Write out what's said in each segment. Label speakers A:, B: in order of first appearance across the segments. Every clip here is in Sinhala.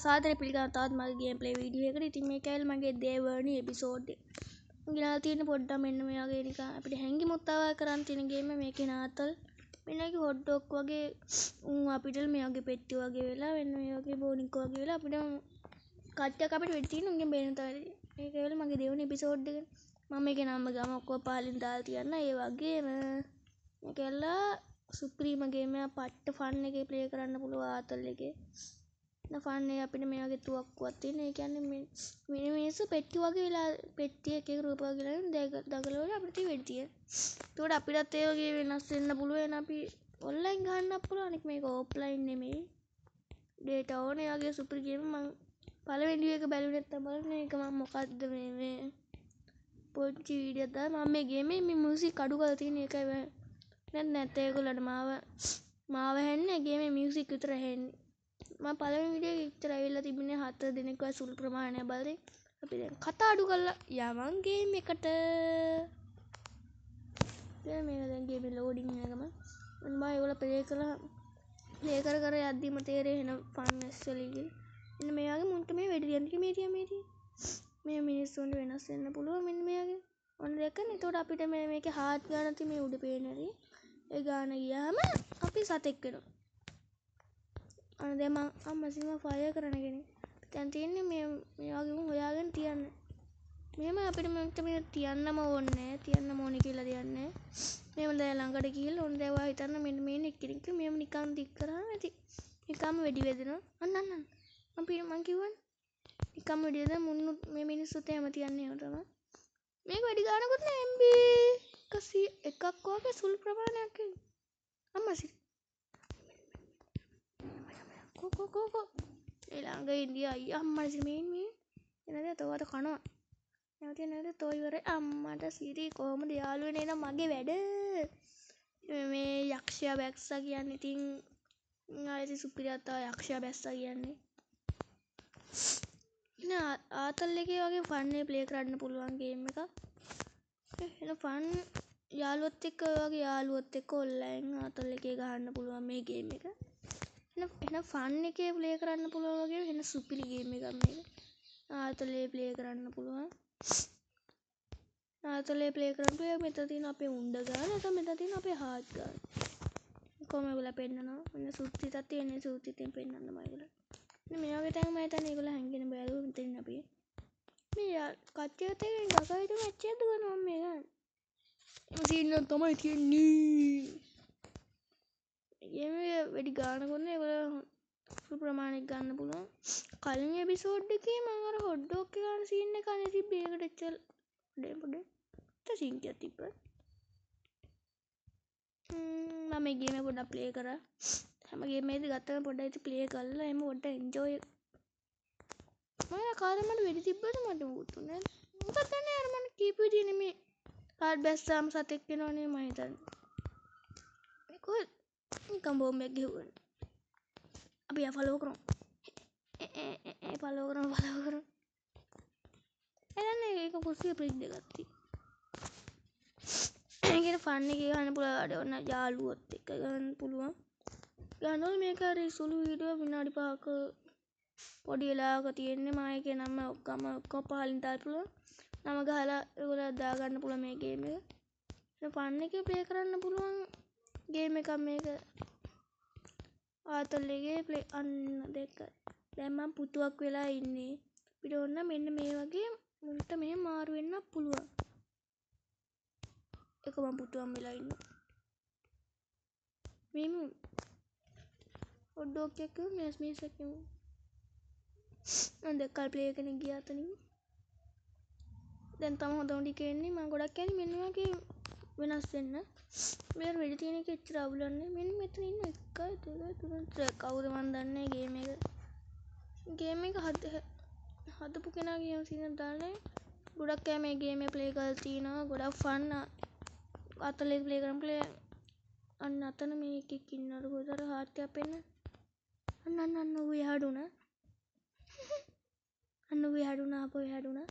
A: සාදරයෙන් පිළිගන්න තාත් මගේ ගේම් ප්ලේ වීඩියෝ එකට. ඉතින් මේක ඇවිල්ලා මගේ දෙවැනි එපිසෝඩ් එක. ගෙනල්ලා තියෙන පොඩ්ඩක් මෙන්න මේ වගේ නිකන් අපිට හැංගිමුත් ආවා කරන් තියෙන ගේම් එක. මේකේ නාතල් මෙන්නගේ හොට් ඩොග් වගේ අපිට මේ වගේ පෙට්ටි වගේ වෙලා මෙන්න මේ වගේ බෝනික්කෝ වගේ වෙලා අපිට කට්ටියක් අපිට වෙඩි තියෙන උන්ගෙන් බේරෙන්න තමයි. මේක ඇවිල්ලා මගේ දෙවැනි එපිසෝඩ් එක. මම මේකේ නම ගම ඔක්කොම පහලින් දාලා තියන්න. ඒ වගේම මේක ඇවිල්ලා සුප්‍රීම ගේම් එක පට්ට ෆන් එකේ ප්ලේ කරන්න පුළුවන් ආතල් එකේ. ෆන් එක අපිට මේ වගේ තුවක්කුවක් තියෙන. ඒ කියන්නේ මේ මිනිස්සු පෙට්ටි වගේ වෙලා පෙට්ටි එක රූප වගේ දඟලවල අපිට වෙඩි තියෙන. ඒකට අපිටත් ඒ වගේ වෙනස් වෙන්න පුළුවන්. අපි ඔන්ලයින් ගහන්නත් පුළුවන්. අනික මේක ඕෆ්ලයින් නෙමෙයි. ඩේටා ඕන. ඒ වගේ සුපර් ගේම් මම පළවෙනි වීඩියෝ එක බැලුවේ නැත්තම් බලන්න මේක මම මොකද්ද මේ පොඩි වීඩියෝයක් දාලා මම මේ ගේමේ මේ මියුසික් අඩු කරලා තියෙන එකයි නැත්නම් ඒගොල්ලන්ට මාව හැන්නේ ගේමේ මියුසික් විතර හැන්නේ. මම පළවෙනි වීඩියෝ එක ඉතර ඇවිල්ලා තිබුණේ 4 දිනක වගේ සුළු ප්‍රමාණයක් බලලා අපි දැන් කතා අඩු කරලා යවන් ගේම් එකට. දැන් මේක දැන් ගේමේ ලෝඩින් එකම මම ඒගොල්ලෝ ප්ලේ කර යද්දිම තේරෙයි එන ෆන්නස් වලින්. මෙන්න මේ වගේ මුන්ට මේ වෙඩි දියන්න මේ මිනිස්සුන්ට වෙනස් වෙන්න පුළුවන් මෙන්න මේ වගේ. ඔන්න දැක්කනේ. එතකොට අපිට මේකේ හાર્ට් ගාන තියෙන මේ උඩ පේන හරි ඒ ගාන ගියාම අපි සතෙක් වෙනවා. අන්න දැන් මම අම්මසිම ෆයර් කරන කෙනෙක්. දැන් තියෙන්නේ මේ වගේ හොයාගෙන තියන්න. මෙහෙම අපිට මේ තියන්නම ඕනේ. තියන්නම ඕනේ කියලා දෙන්නේ. මේව දැන් ළඟට ගිහලා ඔන්න දැන් ඔයා හිතන්න මෙන්න මේ එක්කෙනෙක් මෙහෙම නිකන් දික් කරාම ඇති. නිකම්ම වෙඩි වැදෙනවා. අන්න මම කිව්වනේ. නිකම්ම වෙඩි වැදෙන මුන්නු මේ මිනිස්සුත් එහෙම තියන්නේ එහෙම තමයි. මේක වැඩි ගානකුත් නෑ MB 101ක් වගේ සුළු ප්‍රමාණයක් එන්නේ. අම්මසි. කො ඒ ළඟ ඉන්දියා අයියා අම්මසි මේ එනද තවද කනවා. නැවත තෝ ඉවරයි අම්මට සිරි කොහොමද යාළුවනේ නම් මගේ වැඩ. මේ යක්ෂයා බැක්සා කියන්නේ ඉතින් ආයෙත් සුපිරියත්තා යක්ෂයා බැස්සා කියන්නේ. නේ ආතල් එකේ වගේ ෆන් එක ප්ලේ කරන්න පුළුවන් ගේම් එකක්. එන ෆන් යාළුවොත් එක්ක වගේ යාළුවොත් එක්ක ඔන්ලයින් ආතල් එකේ ගහන්න පුළුවන් මේ ගේම් එක. එන ෆන් එකේ ප්ලේ කරන්න පුළුවන් වගේ වෙන සුපිරි ගේම් එකක් මේක. ආතලේ ප්ලේ කරන්න පුළුවන්. ආතලේ ප්ලේ කරන්න මෙතන තියෙන අපේ උණ්ඩ ගාන නැත්නම් මෙතන තියෙන අපේ හાર્ට් ගාන. කොහොම වෙලා පෙන්නනවා. මෙන්න සුත්තිතත් තියෙන සුත්තිතෙන් පෙන්නන්නම ඒගොල්ලෝ. මේ වගේ තැන් මම හිතන්නේ ඒගොල්ලෝ හැංගෙන බැලුව මෙතන අපි. මේ කච්චියත් එක්ක ගගා හිටු මැච් එකක් දුවනවා මම මේ ගන්න. සීන් එක තමයි තියෙන්නේ. ගේමේ වැඩි ගානකුත් නෑ. ඒගොල්ලෝ සුළු ප්‍රමාණයක් ගන්න පුළුවන්. කලින් එපිසෝඩ් එකේ මම අර හොට් ඩොග් එක ගන්න සීන් එක අනේ තිබ්බේ. ඒකට එච්චර පොඩ සීන් එකක් තිබ්බා. මම මේ ගේම පොඩ්ඩක් ප්ලේ කරා. හැම ගේම් එකේදී ගත්තම පොඩ්ඩක් ඉතින් ප්ලේ කරලා එහෙම පොඩ්ඩක් එන්ජොයි මම කාලේ මට වෙඩි තිබ්බද මට උතුනේ. මොකද දැන් අර මම කීප විදිහේ නෙමේ. කාඩ් බැස්සාම සතෙක් වෙනවනේ මම හිතන්නේ. මේ කොහෙද නිකන් බෝම්බයක් ගහුවනේ. අපි යා ෆලෝ කරමු. ෆලෝ කරමු. එනන්නේ ඒක කුස්සිය ප්‍රින්ට් එකක් තියෙනවා. ඒකේ ෆන් එකේ ගන්න පුළුවන් අර ඔන්න යාළුවොත් එක්ක ගන්න පුළුවන්. ගන්නවල මේක හරි සුළු වීඩියෝ විනාඩි 5ක පොඩි වෙලාවක තියෙන්නේ. මම ඒකේ නම ඔක්කොම පහලින් දාලා පුළුවන්. නම ගහලා ඒගොල්ලෝ දා ගන්න පුළුවන් මේ ගේම් එක. ඒ ෆන් එකේ ප්ලේ කරන්න පුළුවන් ගේම් එකක් මේක. ආතල් එකේ ප්ලේ අන්න දෙක. දැන් මම පුතුවක් වෙලා ඉන්නේ. අපිට ඕන මෙන්න මේ වගේ මුන්ට මෙහෙම මාරු වෙන්න පුළුවන්. ඒක මම පුතුවම් වෙලා ඉන්නවා. මේ හොට් ඩොග් එක මේස් එක මම දැක්කල් ප්ලේ කරන ගියා තනින්. දැන් තම හොඳ ටික එන්නේ. මම ගොඩක් කියන්නේ මෙන්න වගේ වෙනස් වෙන්න. මේ වෙඩි තියෙන එක එච්චර අවුලන්නේ. මෙන්න මෙතන ඉන්න 1 2 3 කවුද මන් දන්නේ ගේම් එක හදපු කෙනා ගේම් සීනක් දාන්නේ. ගොඩක් අය මේ ගේම් එක ප්ලේ කරලා තිනවා. ගොඩක් ෆන් අතලේ ප්ලේ කරන අන්න අතන මේ එකෙක් ඉන්නවලු කොහොතර හાર્ට් එකක් පෙන්න. අන්න ඌ යහඩුණා. ඌ යහඩුණා අපෝ යහඩුණා.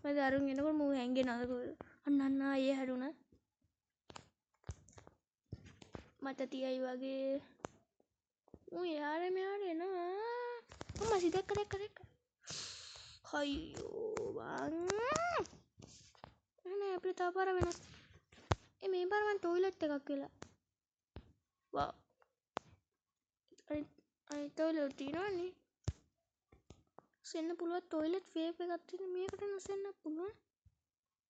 A: මම දරුන් එනකොට මූ හැංගෙනවද කොහෙද? අන්න ආයේ යහඩුණා. මට තියයි වගේ ඌ යාර මෙහාට එනවා. අම්මා දැක්ක අයියෝ බං නෑ අපිට තව පාර වෙනස් මේ පාර මං ටොයිලට් එකක් වෙලා වා අනිත් ටොයිලට් තියෙනවනේ සෙන්න පුළුවන් ටොයිලට් වේව් එකක් තියෙන මේකට නැසෙන්න පුළුවන්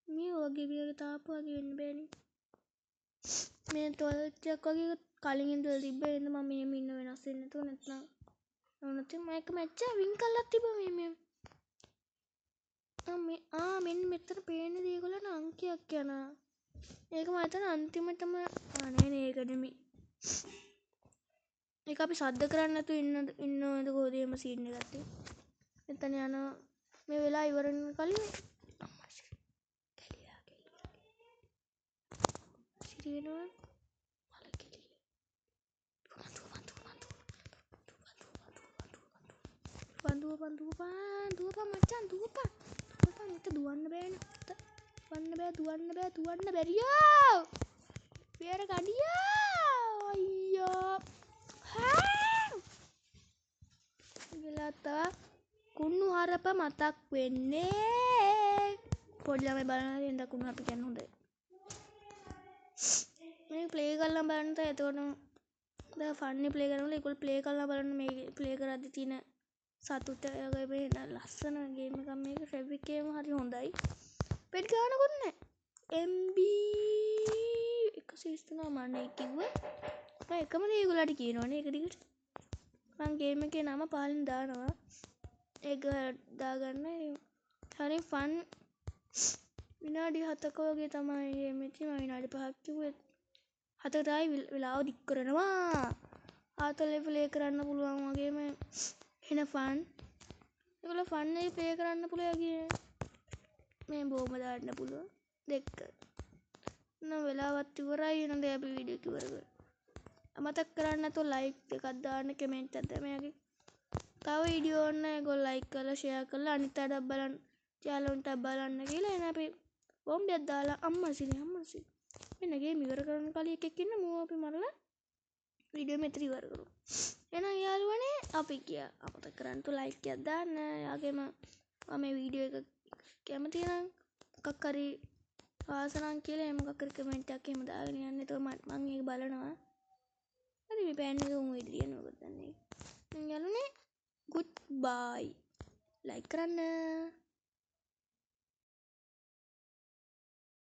A: මේ වගේ තාප වගේ වෙන්න බෑනේ මේ ටොයිලට් එකක් වගේ කලින් ඉඳලා තිබ්බ එහෙනම් මම මෙහෙම ඉන්න වෙනස් වෙන්නේ නැතුව නැත්නම් නැත්නම් මයික් මැච්චා වින් කරලා තිබ්බා මේ මෙන්න මෙතන පේන දේ ඒගොල්ලන්ට අංකයක් යනවා ඒක මම හිතන අන්තිමටම නෑ ඒක නෙමෙයි ඒක අපි සද්ද කරන්නේ නැතුව ඉන්නවද කොහොමද එහෙම සීන් එකක් තියෙන්නේ එතන යනවා මේ වෙලාව ඉවර වෙන කලින් සිරි වෙනවා දුවපන් මචං දුවපන් මෙත දුවන්න බෑනේ දුවන්න බැරියෝ පියර ගඩියෝ අයියෝ ගලතා කුණු හරප මතක් වෙන්නේ පොඩි ළමයි බලනවා ඉඳ කුණු හරප කියන්නේ හොඳයි මේ ප්ලේ කරලා බලන්න තෝ එතකොට දැන් ෆන්නි ප්ලේ කරනකොට ඒගොල්ලෝ ප්ලේ කරලා බලන්න මේ ප්ලේ කරද්දි තියෙන සතුට මේ ලස්සන ගේම් එකක් මේක ට්‍රැෆික් එකේම හරි හොඳයි පෙඩ් ගන්නකොත් නෑ MB 129 මම කිව්වා මම එකම දේ ඒගොල්ලන්ට කියනවනේ ඒක දිගට මම ගේම් එකේ නම පහලින් දානවා ඒක දාගන්න හරි ෆන් විනාඩි 7ක වගේ තමයි ගේම් එකේ මම විනාඩි 5ක් කිව්වේ 7ට ආයි වෙලාව දික් කරනවා ආතල් ප්ලේ කරන්න පුළුවන් වගේම එන ෆන් ඒගොල්ලෝ ෆන් එක ප්ලේ කරන්න පුළුවන් වගේ මේ බෝම දාන්න පුළුවන් දෙක නම් වෙලාවත් ඉවරයි එහෙනම් දැන් අපි වීඩියෝ එක ඉවර කරමු මතක් කරන්න නැතුව ලයික් එකක් දාන්න කමෙන්ට් එකක් දාන්න මෙයාගේ තව වීඩියෝ ඕන ඒගොල්ලෝ ලයික් කරලා ෂෙයා කරලා අනිත් අයටත් බලන්න චැනලුන්ට බලන්න කියලා එහෙනම් අපි බෝම්බයක් දාලා අම්මා සිරි මෙන්න ගේම් ඉවර කරන්න කලින් එකෙක් ඉන්න මූව අපි මරලා වීඩියෝ මෙතන ඉවර කරමු එහෙනම් යාළුවනේ අපි ගියා අමතක කරන්න තු ලයික් එකක් දාන්න යාගෙම මම මේ වීඩියෝ එක කැමති නම් මොකක් හරි ආසනම් කියලා එහෙම මොකක් හරි කමෙන්ට් එකක් එහෙම දාගෙන යන්න එතකොට මම ඒක බලනවා හරි මේ පෑන් එක උන් විදියට නෝකද දන්නේ යාළුවනේ good bye like කරන්න